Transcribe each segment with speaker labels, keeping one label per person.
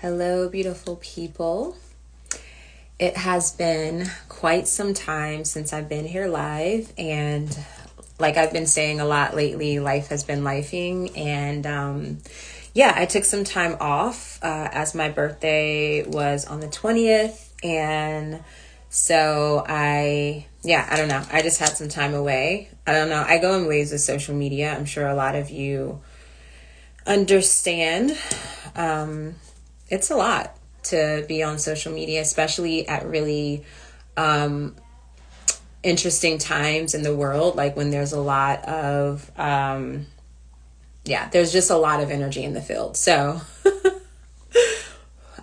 Speaker 1: Hello, beautiful people. It has been quite some time since I've been here live, and like I've been saying a lot lately, life has been lifing, and I took some time off as my birthday was on the 20th, and so I don't know. I just had some time away. I don't know. I go in waves of social media. I'm sure a lot of you understand. It's a lot to be on social media, especially at really interesting times in the world, like when there's a lot of, there's just a lot of energy in the field. So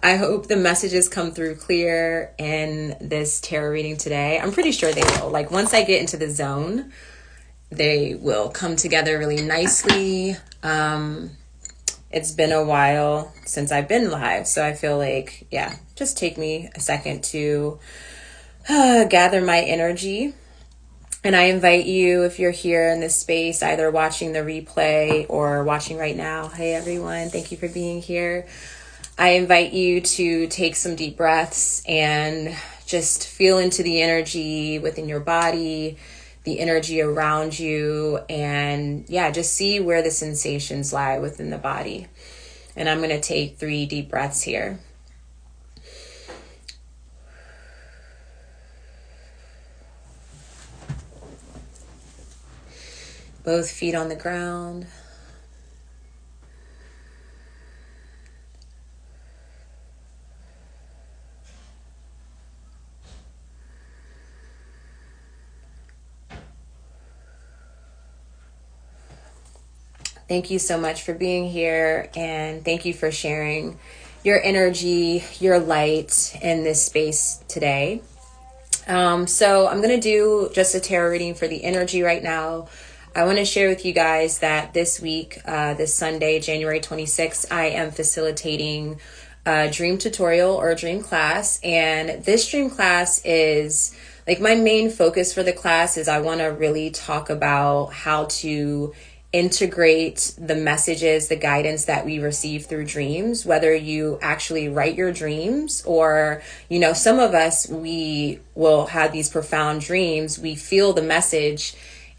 Speaker 1: I hope the messages come through clear in this tarot reading today. I'm pretty sure they will. Like once I get into the zone, they will come together really nicely. It's been a while since I've been live, so I feel like, just take me a second to gather my energy. And I invite you, if you're here in this space, either watching the replay or watching right now. Hey, everyone. Thank you for being here. I invite you to take some deep breaths and just feel into the energy within your body, the energy around you, and just see where the sensations lie within the body. And I'm going to take 3 deep breaths here. Both feet on the ground. Thank you so much for being here, and thank you for sharing your energy, your light in this space today. So I'm going to do just a tarot reading for the energy right now. I want to share with you guys that this week, this Sunday, January 26th, I am facilitating a dream tutorial or a dream class. And this dream class is like my main focus for the class is I want to really talk about how to integrate the messages, the guidance that we receive through dreams, whether you actually write your dreams or, some of us, we will have these profound dreams. We feel the message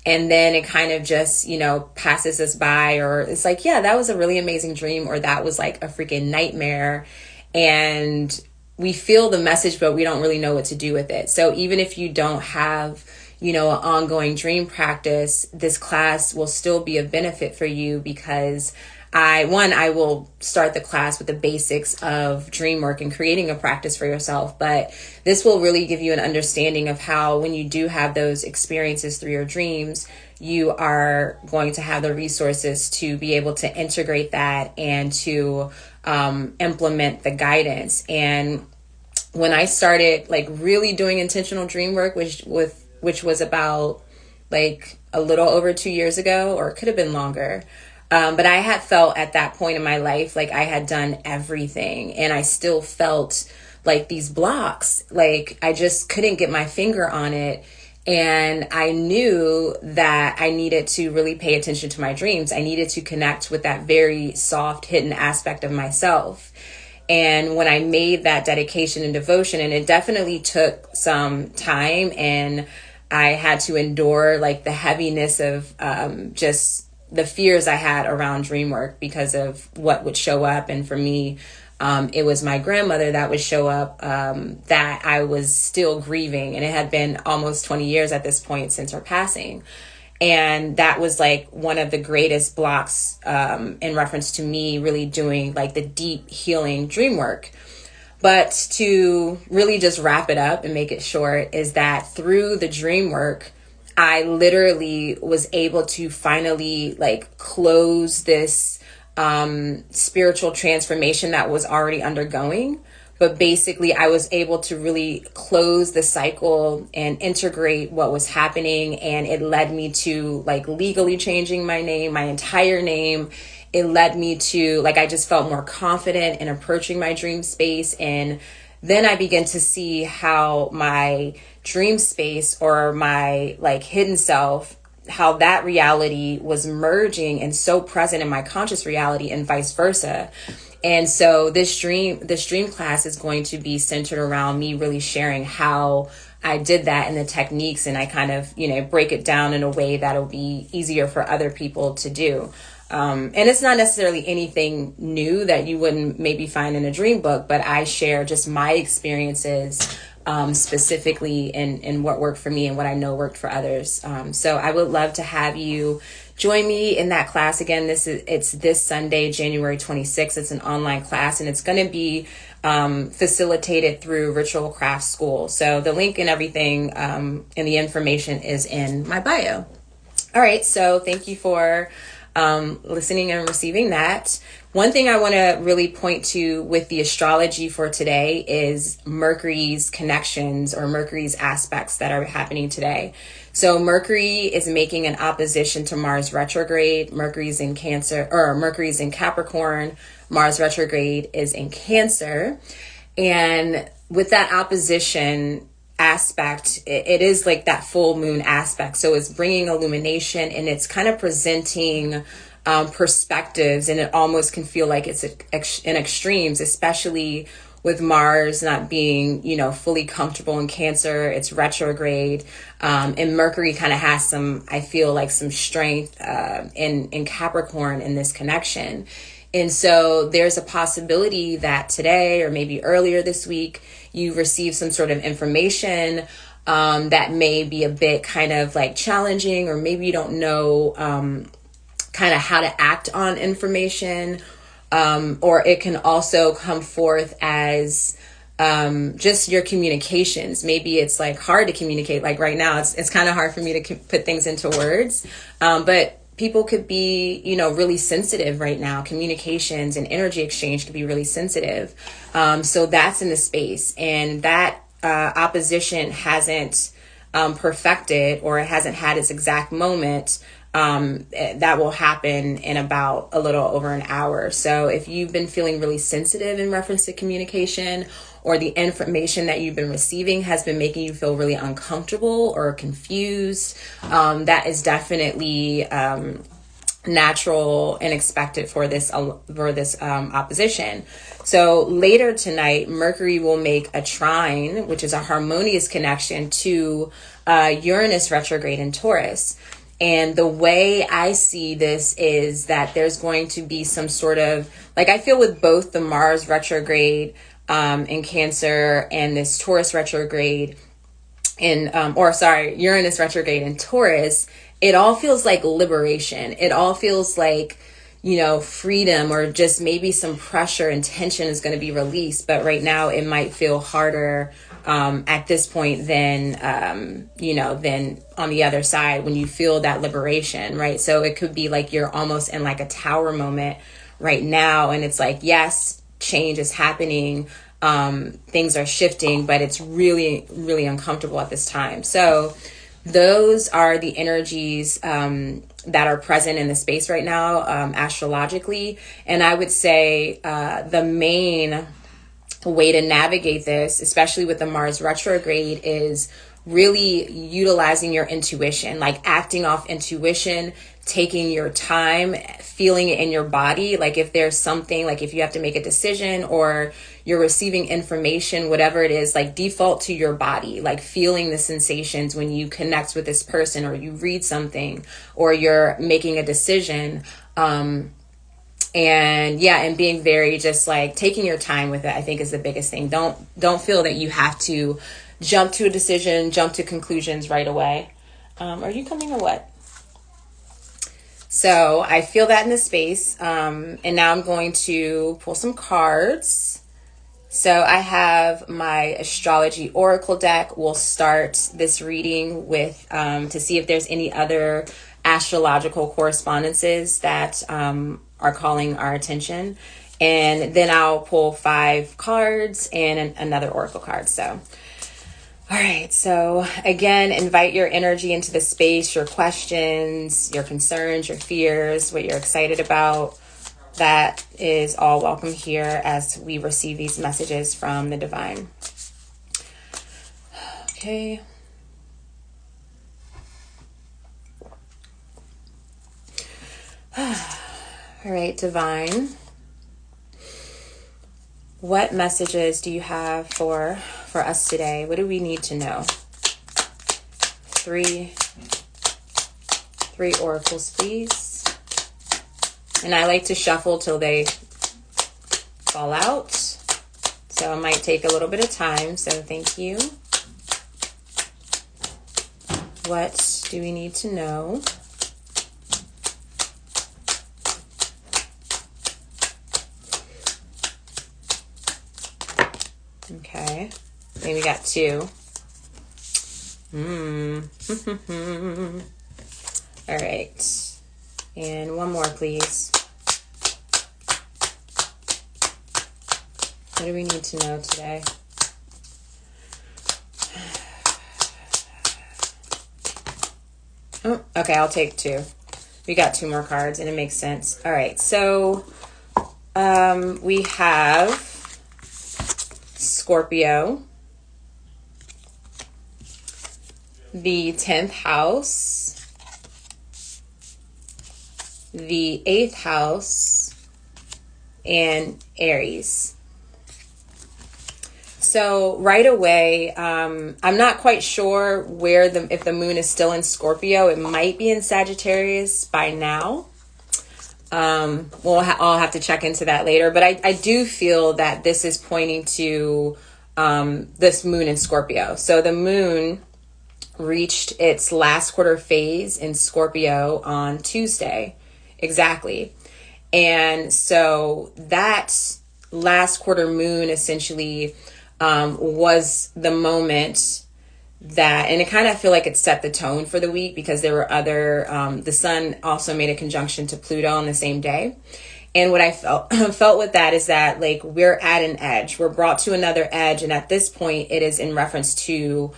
Speaker 1: and then it kind of just, passes us by, or it's like, that was a really amazing dream, or that was like a freaking nightmare. And we feel the message, but we don't really know what to do with it. So even if you don't have an ongoing dream practice, this class will still be a benefit for you because I will start the class with the basics of dream work and creating a practice for yourself. But this will really give you an understanding of how when you do have those experiences through your dreams, you are going to have the resources to be able to integrate that and to implement the guidance. And when I started like really doing intentional dream work, which was about like a little over 2 years ago, or it could have been longer. But I had felt at that point in my life like I had done everything, and I still felt like these blocks, like I just couldn't get my finger on it. And I knew that I needed to really pay attention to my dreams. I needed to connect with that very soft, hidden aspect of myself. And when I made that dedication and devotion, and it definitely took some time, and I had to endure like the heaviness of just the fears I had around dream work because of what would show up. And for me, it was my grandmother that would show up that I was still grieving. And it had been almost 20 years at this point since her passing. And that was like one of the greatest blocks in reference to me really doing like the deep healing dream work. But to really just wrap it up and make it short is that through the dream work, I literally was able to finally like close this spiritual transformation that was already undergoing. But basically, I was able to really close the cycle and integrate what was happening. And it led me to like legally changing my name, my entire name. It led me to like, I just felt more confident in approaching my dream space. And then I began to see how my dream space or my like hidden self, how that reality was merging and so present in my conscious reality and vice versa. And so this dream class is going to be centered around me really sharing how I did that and the techniques, and I kind of, break it down in a way that'll be easier for other people to do. And it's not necessarily anything new that you wouldn't maybe find in a dream book, but I share just my experiences specifically in what worked for me and what I know worked for others. So I would love to have you join me in that class. Again, it's this Sunday, January 26th. It's an online class, and it's going to be facilitated through Ritual Craft School. So the link and everything and the information is in my bio. All right, so thank you for listening and receiving that. One thing I want to really point to with the astrology for today is Mercury's connections or Mercury's aspects that are happening today. So Mercury is making an opposition to Mars retrograde. Mercury's in Cancer, or Mercury's in Capricorn. Mars retrograde is in Cancer. And with that opposition aspect, it is like that full moon aspect. So it's bringing illumination, and it's kind of presenting perspectives, and it almost can feel like it's in extremes, especially with Mars not being, fully comfortable in Cancer. It's retrograde. And Mercury kind of has some, I feel like some strength in Capricorn in this connection. And so there's a possibility that today or maybe earlier this week, you receive some sort of information that may be a bit kind of like challenging, or maybe you don't know kind of how to act on information. Or it can also come forth as just your communications. Maybe it's like hard to communicate. Like right now, it's kind of hard for me to put things into words. But people could be, really sensitive right now. Communications and energy exchange could be really sensitive. So that's in the space, and that opposition hasn't perfected, or it hasn't had its exact moment. That will happen in about a little over an hour. So if you've been feeling really sensitive in reference to communication, or the information that you've been receiving has been making you feel really uncomfortable or confused, that is definitely natural and expected for this opposition. So later tonight, Mercury will make a trine, which is a harmonious connection to Uranus retrograde in Taurus. And the way I see this is that there's going to be some sort of, like, I feel with both the Mars retrograde in Cancer and this Taurus retrograde Uranus retrograde in Taurus, it all feels like liberation. It all feels like, freedom, or just maybe some pressure and tension is going to be released. But right now it might feel harder at this point than than on the other side when you feel that liberation, right? So it could be like you're almost in like a tower moment right now, and it's like, yes, change is happening, things are shifting, but it's really, really uncomfortable at this time. So those are the energies that are present in the space right now, astrologically. And I would say the main way to navigate this, especially with the Mars retrograde, is really utilizing your intuition, like acting off intuition, taking your time, feeling it in your body. Like if there's something, like if you have to make a decision or you're receiving information, whatever it is, like default to your body, like feeling the sensations when you connect with this person, or you read something, or you're making a decision. And being very just like taking your time with it, I think is the biggest thing. Don't feel that you have to jump to a decision, jump to conclusions right away. Are you coming or what? So I feel that in the space. And now I'm going to pull some cards. So I have my astrology oracle deck. We'll start this reading with to see if there's any other astrological correspondences that are calling our attention. And then I'll pull 5 cards and another oracle card. So, all right. So again, invite your energy into the space, your questions, your concerns, your fears, what you're excited about. That is all welcome here as we receive these messages from the divine. Okay. All right, divine. What messages do you have for us today? What do we need to know? Three oracles, please. And I like to shuffle till they fall out. So it might take a little bit of time. So thank you. What do we need to know? Okay. Maybe we got two. All right. And one more, please. What do we need to know today? Oh, okay, I'll take two. We got two more cards and it makes sense. All right, so we have Scorpio, the 10th house, the 8th house, and Aries. So right away, I'm not quite sure where if the moon is still in Scorpio. It might be in Sagittarius by now. I'll have to check into that later. But I do feel that this is pointing to this moon in Scorpio. So the moon reached its last quarter phase in Scorpio on Tuesday. Exactly. And so that last quarter moon essentially was the moment that, and it kind of feel like it set the tone for the week because there were other, the sun also made a conjunction to Pluto on the same day. And what I felt with that is that like we're at an edge, we're brought to another edge. And at this point it is in reference to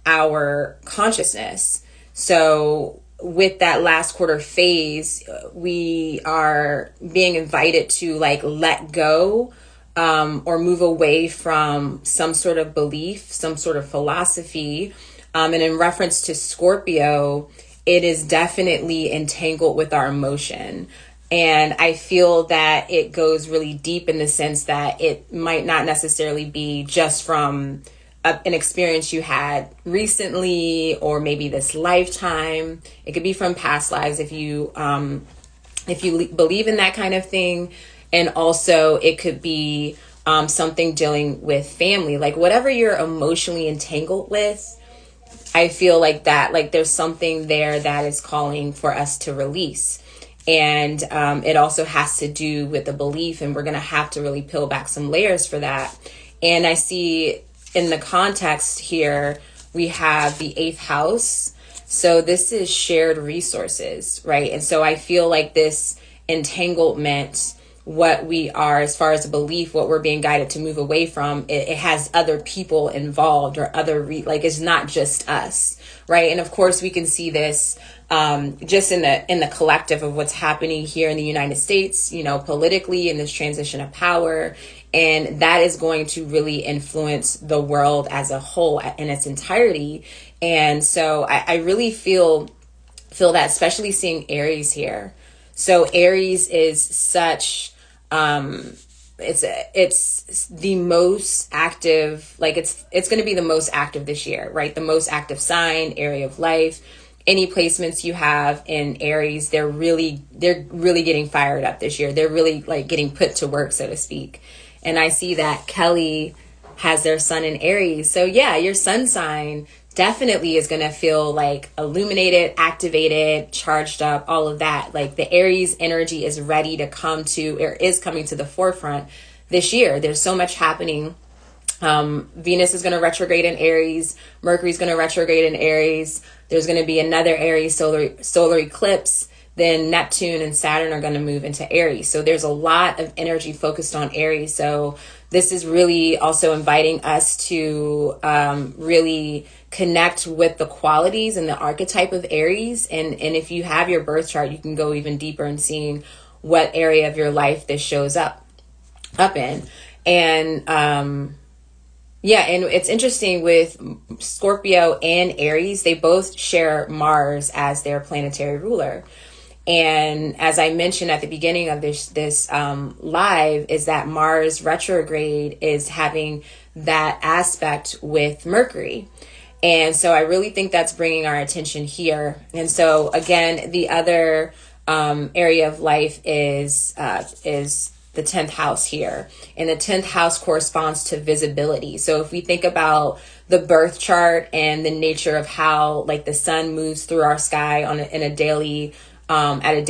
Speaker 1: our consciousness. So with that last quarter phase, we are being invited to like let go or move away from some sort of belief, some sort of philosophy. And in reference to Scorpio, it is definitely entangled with our emotion. And I feel that it goes really deep in the sense that it might not necessarily be just from an experience you had recently or maybe this lifetime. It could be from past lives if you believe in that kind of thing. And also it could be something dealing with family, like whatever you're emotionally entangled with. I feel like that, like there's something there that is calling for us to release. And it also has to do with the belief, and we're going to have to really peel back some layers for that. And I see in the context here, we have the 8th house. So this is shared resources, right? And so I feel like this entanglement, what we are, as far as a belief, what we're being guided to move away from, it has other people involved or like it's not just us, right? And of course we can see this just in the collective of what's happening here in the United States, you know, politically in this transition of power. And that is going to really influence the world as a whole in its entirety. And so I really feel that, especially seeing Aries here. So Aries is such, it's the most active, like it's going to be the most active this year, right? The most active sign, area of life. Any placements you have in Aries, they're really getting fired up this year. They're really like getting put to work, so to speak. And I see that Kelly has their sun in Aries. So yeah, your sun sign definitely is going to feel like illuminated, activated, charged up, all of that. Like the Aries energy is ready to come to, or is coming to the forefront this year. There's so much happening. Venus is going to retrograde in Aries. Mercury's going to retrograde in Aries. There's going to be another Aries solar eclipse. Then Neptune and Saturn are going to move into Aries. So there's a lot of energy focused on Aries. So this is really also inviting us to really connect with the qualities and the archetype of Aries. And if you have your birth chart, you can go even deeper in seeing what area of your life this shows up in. And yeah, and it's interesting with Scorpio and Aries, they both share Mars as their planetary ruler. And as I mentioned at the beginning of this live, is that Mars retrograde is having that aspect with Mercury. And so I really think that's bringing our attention here. And so again, the other area of life is the 10th house here. And the 10th house corresponds to visibility. So if we think about the birth chart and the nature of how like the sun moves through our sky in a daily at a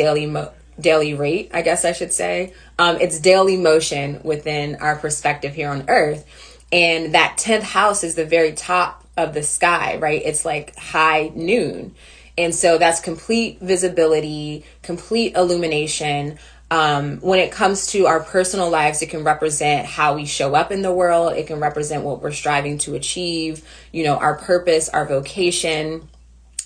Speaker 1: daily rate, I guess I should say. It's daily motion within our perspective here on Earth. And that 10th house is the very top of the sky, right? It's like high noon. And so that's complete visibility, complete illumination. When it comes to our personal lives, it can represent how we show up in the world. It can represent what we're striving to achieve, our purpose, our vocation.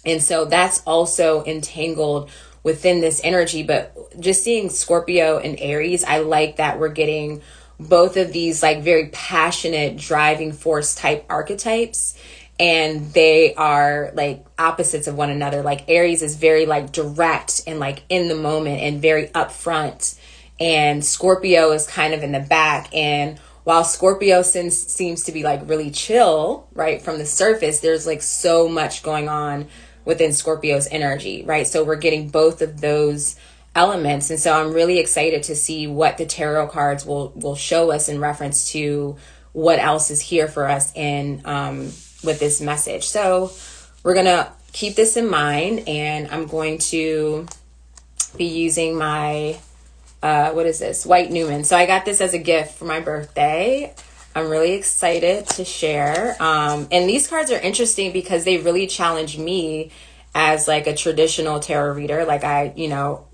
Speaker 1: And so that's also entangled within this energy. But just seeing Scorpio and Aries, I like that we're getting both of these like very passionate driving force type archetypes, and they are like opposites of one another. Like Aries is very like direct and like in the moment and very upfront, and Scorpio is kind of in the back. And while Scorpio seems to be like really chill, right, from the surface, there's like so much going on within Scorpio's energy, right? So we're getting both of those elements. And so I'm really excited to see what the tarot cards will show us in reference to what else is here for us in with this message. So we're going to keep this in mind, and I'm going to be using my what is this? White Newman. So I got this as a gift for my birthday. I'm really excited to share. And these cards are interesting because they really challenge me as like a traditional tarot reader. Like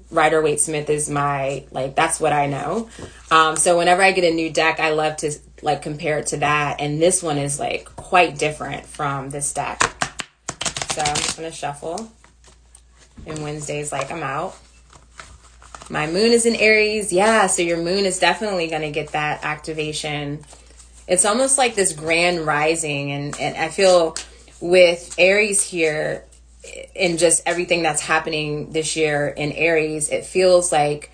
Speaker 1: Rider-Waite-Smith is that's what I know. So whenever I get a new deck, I love to like compare it to that. And this one is like quite different from this deck. So I'm just going to shuffle. And Wednesday's like, I'm out. My moon is in Aries. Yeah, so your moon is definitely going to get that activation. It's almost like this grand rising. And I feel with Aries here and just everything that's happening this year in Aries, it feels like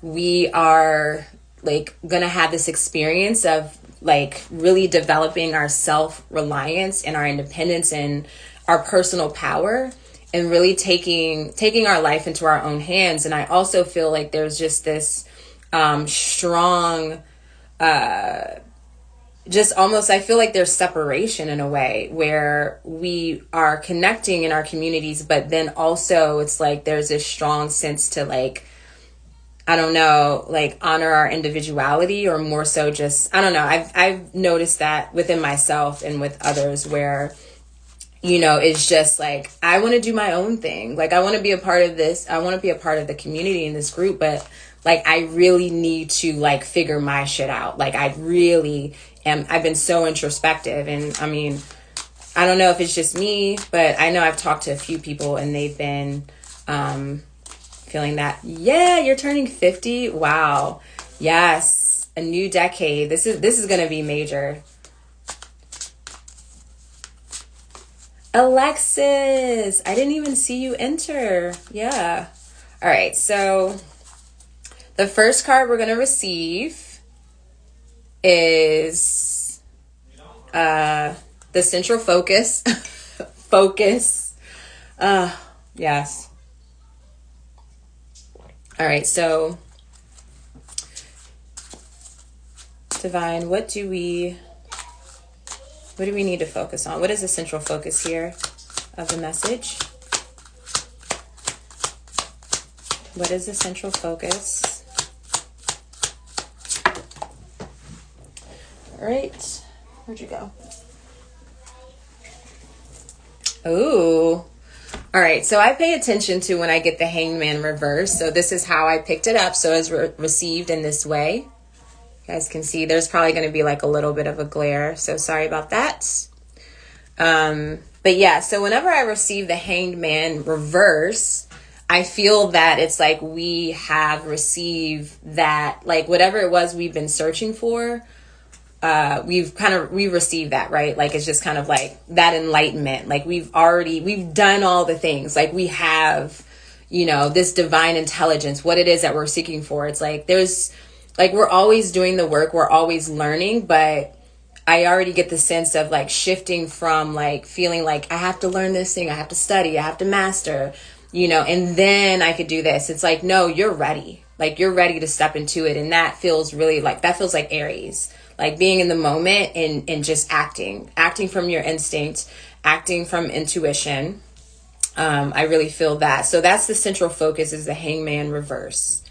Speaker 1: we are like going to have this experience of like really developing our self-reliance and our independence and our personal power, and really taking our life into our own hands. And I also feel like there's just this strong just almost, I feel like there's separation in a way where we are connecting in our communities, but then also it's like there's this strong sense to like, I don't know, like honor our individuality, or more so just, I don't know. I've noticed that within myself and with others where, it's just like, I want to do my own thing. Like I want to be a part of this. I want to be a part of the community in this group, but like, I really need to like figure my shit out. Like I've been so introspective, and I mean, I don't know if it's just me, but I know I've talked to a few people and they've been, feeling that. Yeah, you're turning 50. Wow. Yes. A new decade. This is going to be major. Alexis, I didn't even see you enter. Yeah. All right. So the first card we're going to receive is the central focus. Focus. Yes. All right. So Divine, what do we need to focus on? What is the central focus here of the message? What is the central focus? All right. Where'd you go? Ooh. All right. So I pay attention to when I get the Hanged Man reverse. So this is how I picked it up. So it's received in this way. You guys can see there's probably going to be like a little bit of a glare. So sorry about that. But yeah, so whenever I receive the Hanged Man reverse, I feel that it's like we have received that, like whatever it was we've been searching for, we've received that, right? Like it's just kind of like that enlightenment. Like we've done all the things. Like we have, this divine intelligence, what it is that we're seeking for. It's like we're always doing the work, we're always learning, but I already get the sense of like shifting from like feeling like I have to learn this thing, I have to study, I have to master, and then I could do this. It's like, no, you're ready. Like you're ready to step into it. And that feels like Aries, like being in the moment and just acting from your instinct, acting from intuition. I really feel that. So that's the central focus, is the Hangman reverse.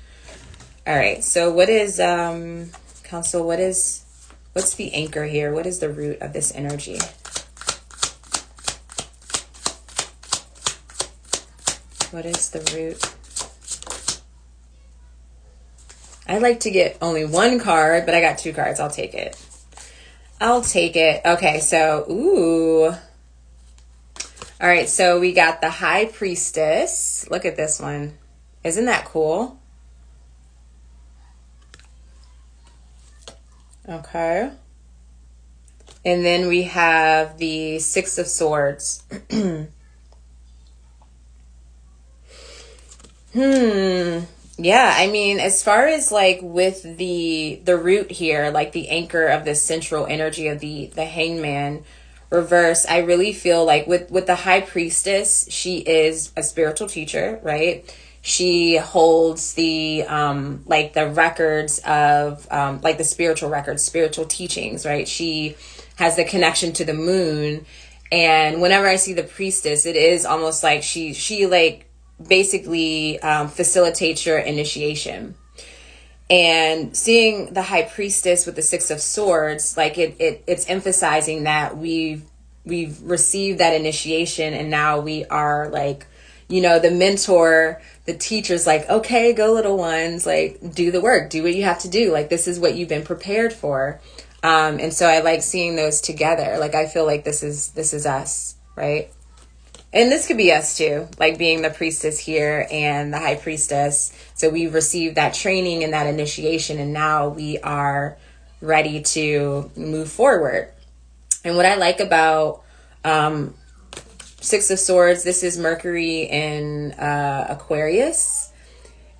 Speaker 1: All right. So what is, Council, what's the anchor here? What is the root of this energy? What is the root? I like to get only one card, but I got 2 cards. I'll take it. Okay, so, ooh. All right, so we got the High Priestess. Look at this one. Isn't that cool? Okay. And then we have the Six of Swords. Yeah, I mean, as far as like with the root here, like the anchor of the central energy of the Hangman reverse, I really feel like with the High Priestess, she is a spiritual teacher, right? She holds the like the records of like the spiritual records, spiritual teachings, right? She has the connection to the moon. And whenever I see the priestess, it is almost like she like basically facilitates your initiation. And seeing the High Priestess with the Six of Swords, like it's emphasizing that we've received that initiation, and now we are like, the mentor, the teacher's like, okay, go little ones, like do the work, do what you have to do. Like this is what you've been prepared for. And so I like seeing those together. Like I feel like this is us, right? And this could be us too, like being the priestess here and the High Priestess. So we've received that training and that initiation, and now we are ready to move forward. And what I like about Six of Swords, this is Mercury in Aquarius.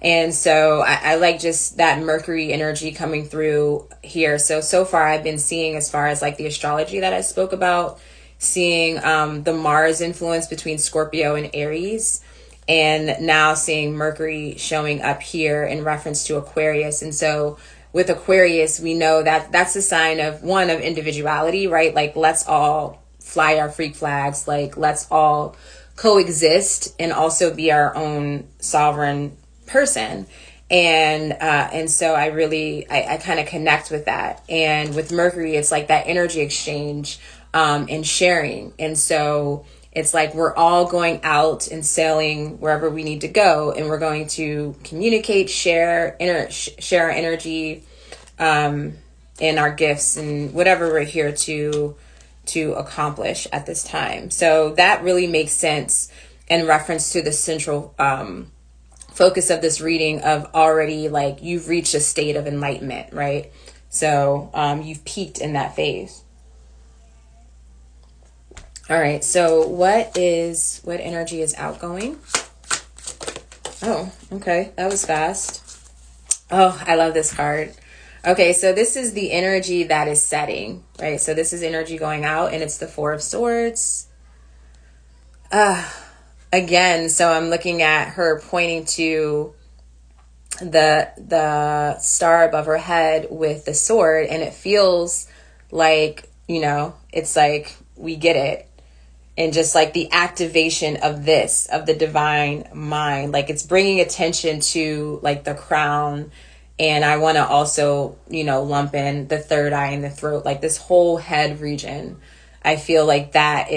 Speaker 1: And so I like just that Mercury energy coming through here. So far I've been seeing, as far as like the astrology that I spoke about, seeing the Mars influence between Scorpio and Aries, and now seeing Mercury showing up here in reference to Aquarius. And so with Aquarius, we know that that's a sign of individuality, right? Like let's all fly our freak flags, like let's all coexist and also be our own sovereign person. And so I kind of connect with that. And with Mercury, it's like that energy exchange and sharing. And so it's like we're all going out and sailing wherever we need to go, and we're going to communicate, share our energy, and our gifts and whatever we're here to accomplish at this time. So that really makes sense in reference to the central focus of this reading, of already like you've reached a state of enlightenment, right? So you've peaked in that phase. All right, so what energy is outgoing? Oh, okay, that was fast. Oh, I love this card. Okay, so this is the energy that is setting, right? So this is energy going out, and it's the Four of Swords. Again, so I'm looking at her pointing to the star above her head with the sword, and it feels like, it's like we get it. And just like the activation of the divine mind, like it's bringing attention to like the crown. And I want to also, lump in the third eye and the throat, like this whole head region. I feel like that's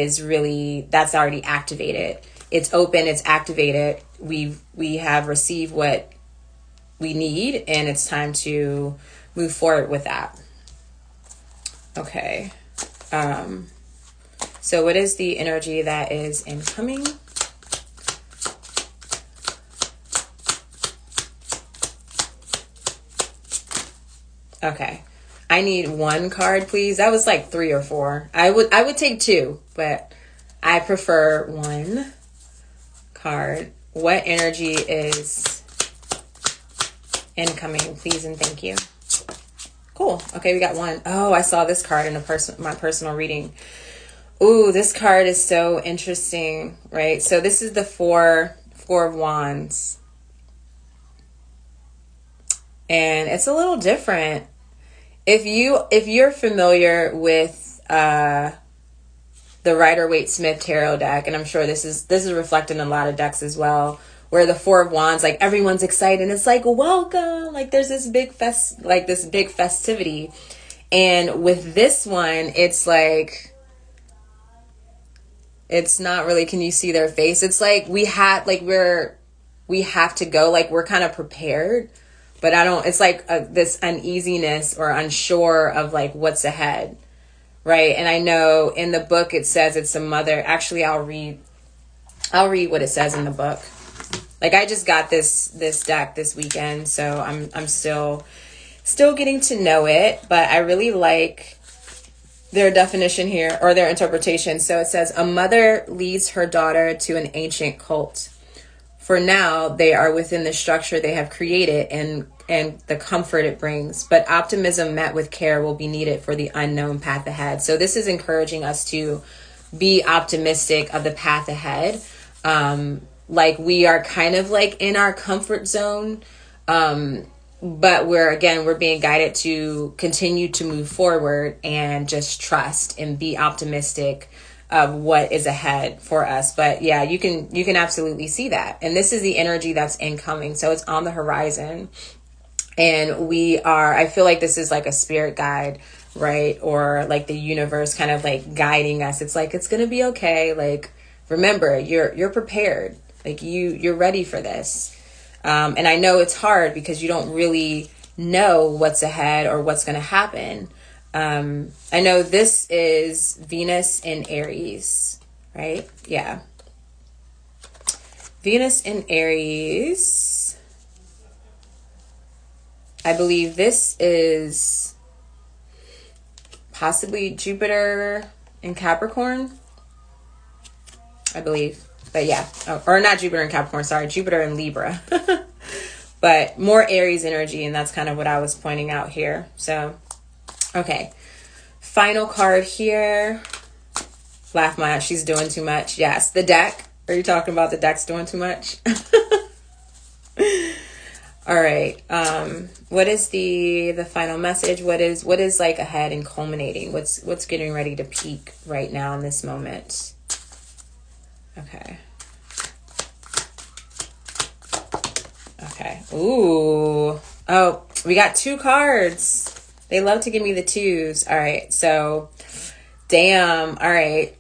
Speaker 1: already activated. It's open, it's activated. We have received what we need, and it's time to move forward with that. Okay. So what is the energy that is incoming? Okay. I need one card, please. That was like 3 or 4. I would take 2, but I prefer one card. what energy is incoming, please and thank you. Cool. Okay, we got one. Oh, I saw this card in my personal reading. Ooh, this card is so interesting, right? So this is the four of wands. And it's a little different. If you're familiar with the Rider-Waite-Smith tarot deck, and I'm sure this is reflected in a lot of decks as well, where the Four of Wands, like everyone's excited, it's like welcome, like there's this big festivity. And with this one, it's like, it's not really, can you see their face? It's like we have to go, like we're kind of prepared, but it's like this uneasiness or unsure of like what's ahead, right? And I know in the book it says it's a mother. Actually, I'll read what it says in the book. Like I just got this deck this weekend, so I'm still getting to know it, but I really like their definition here, or their interpretation. So it says, a mother leads her daughter to an ancient cult. For now, they are within the structure they have created and the comfort it brings. But optimism met with care will be needed for the unknown path ahead. So this is encouraging us to be optimistic of the path ahead. Like we are kind of like in our comfort zone. But we're being guided to continue to move forward and just trust and be optimistic of what is ahead for us. But yeah, you can absolutely see that. And this is the energy that's incoming. So it's on the horizon. And I feel like this is like a spirit guide, right? Or like the universe kind of like guiding us. It's like, it's going to be okay. Like, remember, you're prepared. Like you're ready for this. And I know it's hard because you don't really know what's ahead or what's going to happen. I know this is Venus in Aries, right? Yeah. Venus in Aries. I believe this is possibly Jupiter in Capricorn, I believe. But yeah, or not Jupiter in Capricorn, sorry, Jupiter in Libra. But more Aries energy, and that's kind of what I was pointing out here. So, okay. Final card here. Laugh my ass, she's doing too much. Yes, the deck. Are you talking about the deck's doing too much? All right. What is the final message? What is like ahead and culminating? What's getting ready to peak right now in this moment? Okay. Ooh. Oh, we got two cards. They love to give me the twos. All right. So, damn. All right.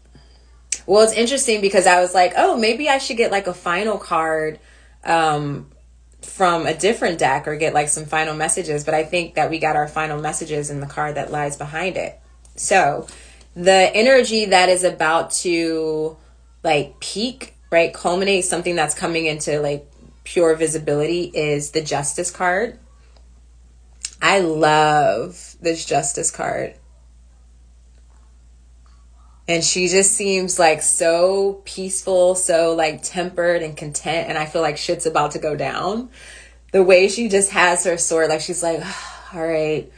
Speaker 1: Well, it's interesting because I was like, oh, maybe I should get like a final card from a different deck or get like some final messages. But I think that we got our final messages in the card that lies behind it. So, the energy that is about to like peak, right, culminate, something that's coming into like pure visibility is the Justice card. I love this Justice card. And she just seems like so peaceful, so like tempered and content. And I feel like shit's about to go down. The way she just has her sword, like she's like, oh, all right,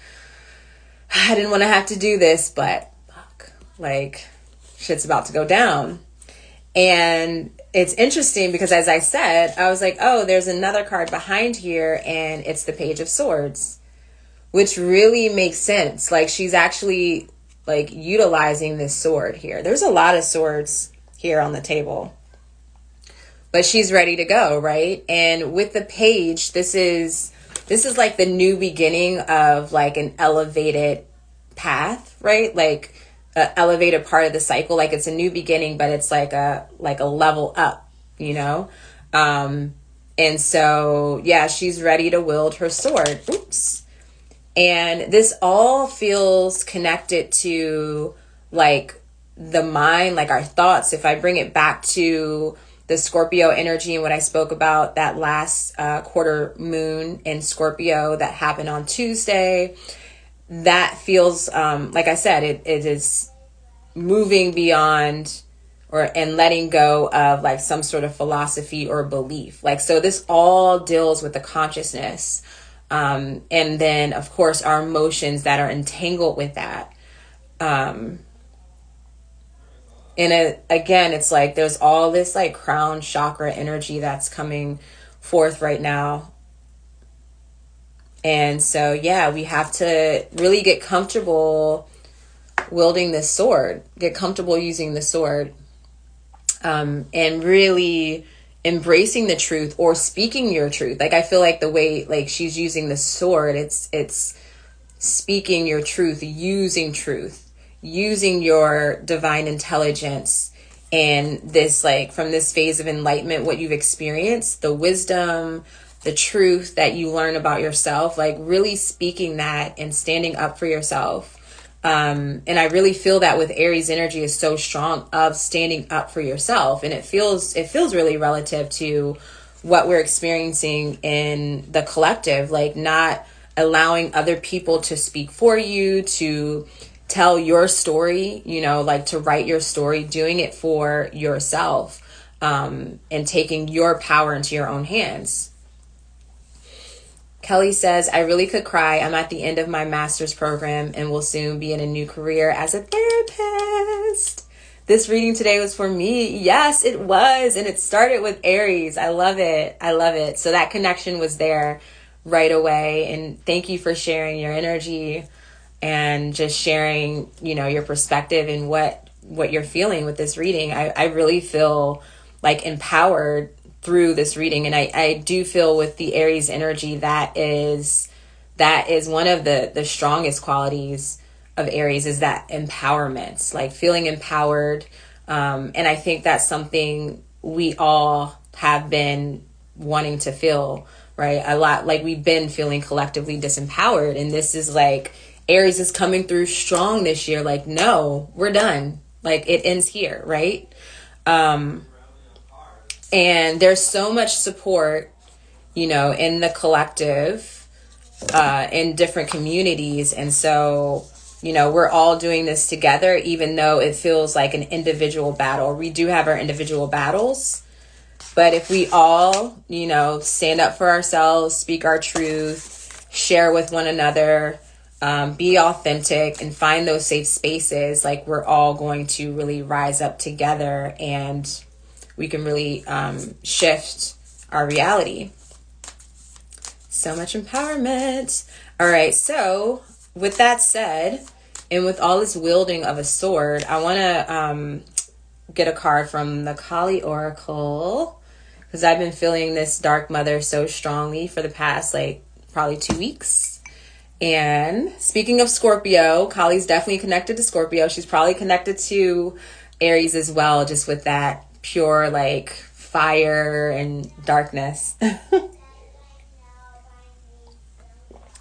Speaker 1: I didn't want to have to do this, but fuck, like shit's about to go down. And it's interesting because, as I said, I was like, oh, there's another card behind here, and it's the Page of Swords, which really makes sense. Like, she's actually, like, utilizing this sword here. There's a lot of swords here on the table, but she's ready to go, right? And with the Page, this is like the new beginning of, like, an elevated path, right? Like, elevated part of the cycle. Like it's a new beginning, but it's like a level up, you know? And so, yeah, she's ready to wield her sword. Oops. And this all feels connected to like the mind, like our thoughts. If I bring it back to the Scorpio energy and what I spoke about, that last quarter moon in Scorpio that happened on Tuesday, that feels, like I said, it is moving beyond and letting go of like some sort of philosophy or belief. Like, so this all deals with the consciousness. And then of course our emotions that are entangled with that. Again, it's like there's all this like crown chakra energy that's coming forth right now. And so, yeah, we have to really get comfortable wielding this sword, get comfortable using the sword, and really embracing the truth or speaking your truth. Like, I feel like the way like she's using the sword, it's speaking your truth, using your divine intelligence and this, like, from this phase of enlightenment, what you've experienced, the wisdom, the truth that you learn about yourself, like really speaking that and standing up for yourself. And I really feel that with Aries energy is so strong of standing up for yourself. And it feels really relative to what we're experiencing in the collective, like not allowing other people to speak for you, to tell your story, you know, like to write your story, doing it for yourself, and taking your power into your own hands. Kelly says, I really could cry. I'm at the end of my master's program and will soon be in a new career as a therapist. This reading today was for me. Yes, it was. And it started with Aries. I love it. I love it. So that connection was there right away. And thank you for sharing your energy and just sharing, you know, your perspective and what you're feeling with this reading. I really feel like empowered through this reading. And I do feel with the Aries energy, that is one of the strongest qualities of Aries, is that empowerment, like feeling empowered. And I think that's something we all have been wanting to feel, right? A lot, like we've been feeling collectively disempowered. And this is like, Aries is coming through strong this year. Like, no, we're done. Like it ends here, right? And there's so much support, you know, in the collective, in different communities. And so, you know, we're all doing this together, even though it feels like an individual battle. We do have our individual battles, but if we all, you know, stand up for ourselves, speak our truth, share with one another, be authentic and find those safe spaces, like we're all going to really rise up together and we can really shift our reality. So much empowerment. All right. So with that said, and with all this wielding of a sword, I want to get a card from the Kali Oracle, because I've been feeling this Dark Mother so strongly for the past, like, probably 2 weeks. And speaking of Scorpio, Kali's definitely connected to Scorpio. She's probably connected to Aries as well, just with that pure like fire and darkness. And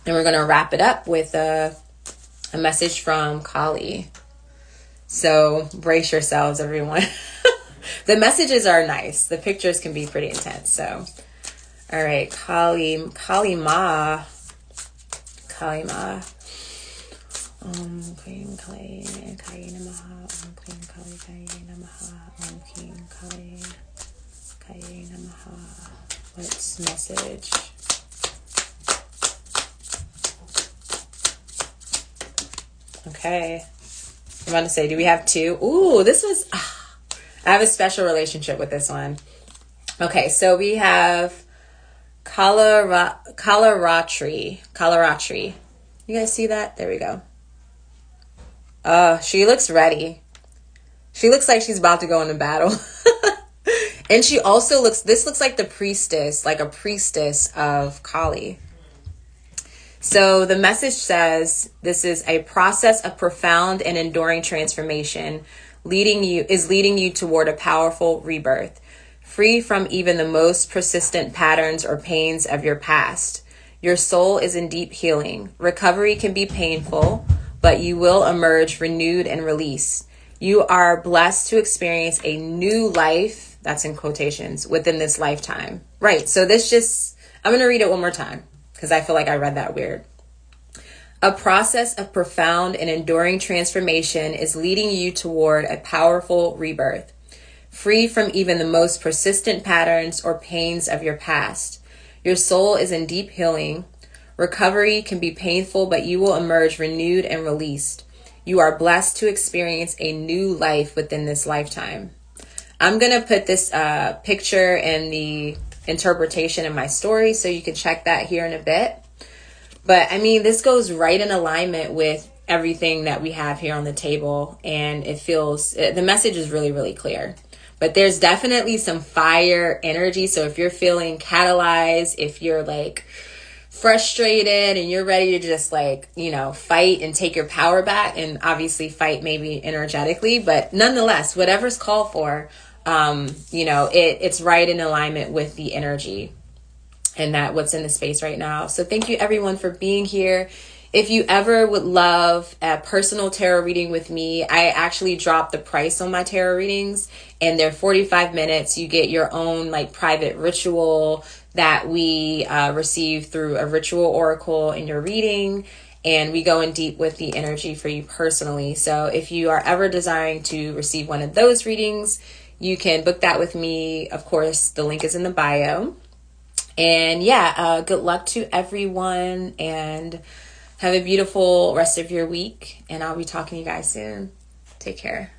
Speaker 1: we're going to wrap it up with a message from Kali. So brace yourselves, everyone. The messages are nice. The pictures can be pretty intense. So, all right, Kali Ma. Queen Kali Namaha. Queen Kali Namaha. King Kali Namaha. What's message? Okay. I'm about to say, do we have two? Ooh, this was... I have a special relationship with this one. Okay, so we have Kalaratri. You guys see that? There we go. She looks ready. She looks like she's about to go into battle. And she also this looks like the priestess, like a priestess of Kali. So the message says, this is a process of profound and enduring transformation, leading you toward a powerful rebirth, free from even the most persistent patterns or pains of your past. Your soul is in deep healing. Recovery can be painful, but you will emerge renewed and released. You are blessed to experience a new life, that's in quotations, within this lifetime. Right, so I'm going to read it one more time, because I feel like I read that weird. A process of profound and enduring transformation is leading you toward a powerful rebirth. free from even the most persistent patterns or pains of your past. Your soul is in deep healing. Recovery can be painful, but you will emerge renewed and released. You are blessed to experience a new life within this lifetime. I'm going to put this picture and the interpretation in my story, so you can check that here in a bit. But I mean, this goes right in alignment with everything that we have here on the table, and it feels, the message is really, really clear. But there's definitely some fire energy. So if you're feeling catalyzed, if you're like frustrated and you're ready to just like, you know, fight and take your power back, and obviously fight maybe energetically, but nonetheless, whatever's called for, you know, it's right in alignment with the energy and that what's in the space right now. So thank you everyone for being here. If you ever would love a personal tarot reading with me, I actually dropped the price on my tarot readings, and they're 45 minutes. You get your own like private ritual that we receive through a ritual oracle in your reading, and we go in deep with the energy for you personally. So if you are ever desiring to receive one of those readings, you can book that with me. Of course, the link is in the bio. And yeah, good luck to everyone, and have a beautiful rest of your week, and I'll be talking to you guys soon. Take care.